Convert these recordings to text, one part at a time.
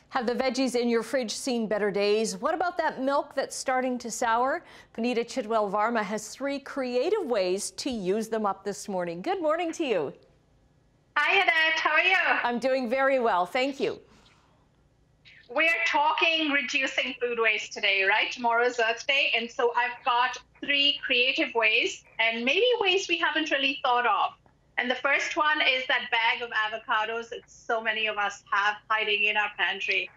Have the veggies in your fridge seen better days? What about that milk that's starting to sour? Puneeta Chhitwal-Varma has 3 creative ways to use them up this morning. Good morning to you. Hi, Annette. How are you? I'm doing very well, thank you. We're talking reducing food waste today, right? Tomorrow's Earth Day, and so I've got 3 creative ways, and maybe ways we haven't really thought of. And the first one is that bag of avocados that so many of us have hiding in our pantry.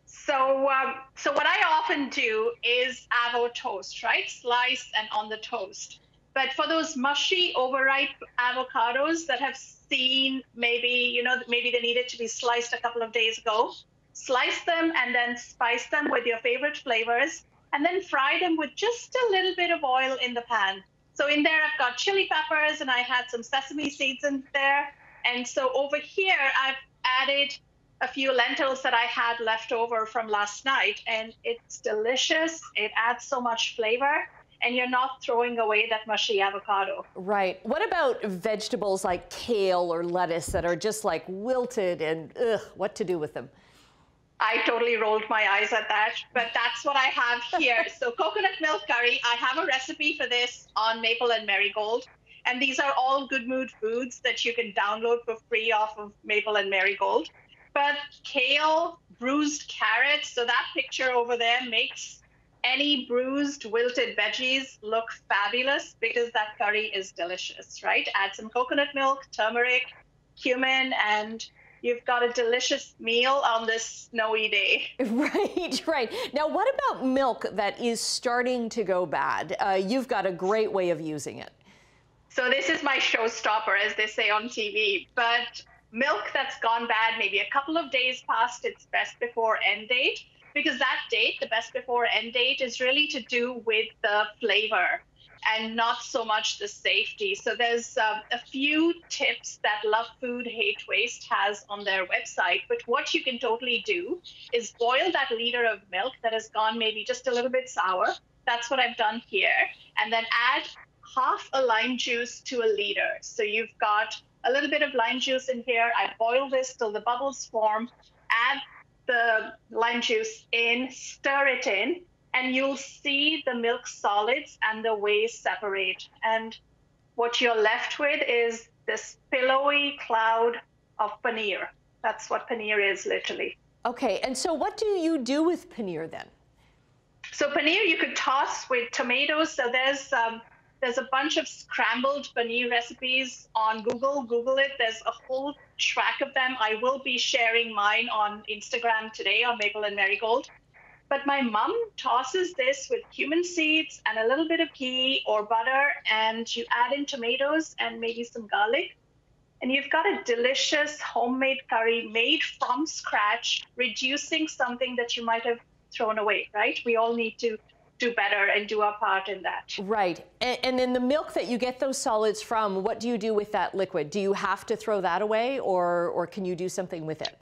So what I often do is avo toast, right? Slice and on the toast. But for those mushy, overripe avocados that have seen maybe they needed to be sliced a couple of days ago, slice them and then spice them with your favorite flavors, and then fry them with just a little bit of oil in the pan. So in there, I've got chili peppers and I had some sesame seeds in there. And so over here, I've added a few lentils that I had left over from last night, and it's delicious. It adds so much flavor, and you're not throwing away that mushy avocado. Right. What about vegetables like kale or lettuce that are just like wilted and what to do with them? I totally rolled my eyes at that, but that's what I have here. So coconut milk curry, I have a recipe for this on Maple and Marigold. And these are all Good Mood foods that you can download for free off of Maple and Marigold. But kale, bruised carrots, so that picture over there makes any bruised, wilted veggies look fabulous because that curry is delicious, right? Add some coconut milk, turmeric, cumin, and you've got a delicious meal on this snowy day. Right, right. Now, what about milk that is starting to go bad? You've got a great way of using it. So this is my showstopper, as they say on TV, but milk that's gone bad, maybe a couple of days past its best before end date, because that date, the best before end date, is really to do with the flavor and not so much the safety. So there's a few tips that Love Food Hate Waste has on their website, but what you can totally do is boil that liter of milk that has gone maybe just a little bit sour. That's what I've done here. And then add half a lime juice to a liter. So you've got a little bit of lime juice in here. I boil this till the bubbles form, add the lime juice in, stir it in, and you'll see the milk solids and the whey separate. And what you're left with is this pillowy cloud of paneer. That's what paneer is, literally. Okay, and so what do you do with paneer then? So paneer you could toss with tomatoes. So there's a bunch of scrambled paneer recipes on Google. Google it. There's a whole track of them. I will be sharing mine on Instagram today on Maple and Marigold. But my mom tosses this with cumin seeds and a little bit of ghee or butter, and you add in tomatoes and maybe some garlic. And you've got a delicious homemade curry made from scratch, reducing something that you might have thrown away, right? We all need to do better and do our part in that. Right. And then the milk that you get those solids from, what do you do with that liquid? Do you have to throw that away, or can you do something with it?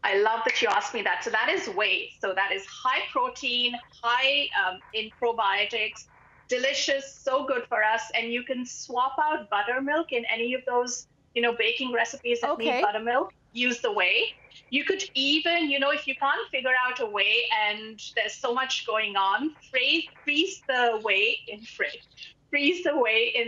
I love that you asked me that. So that is whey. So that is high protein, high in probiotics, delicious, so good for us. And you can swap out buttermilk in any of those, baking recipes that need buttermilk. Use the whey. You could even, if you can't figure out a whey and there's so much going on, freeze the whey in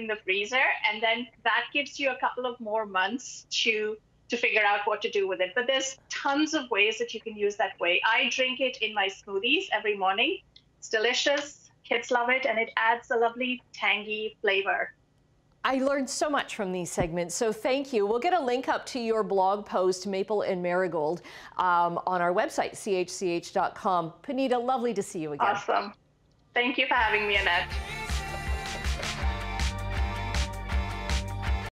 the freezer, and then that gives you a couple of more months to figure out what to do with it. But there's tons of ways that you can use that whey. I drink it in my smoothies every morning. It's delicious. Kids love it, and it adds a lovely tangy flavor. I learned so much from these segments, so thank you. We'll get a link up to your blog post, Maple and Marigold, on our website, chch.com. Puneeta, lovely to see you again. Awesome. Thank you for having me, Annette.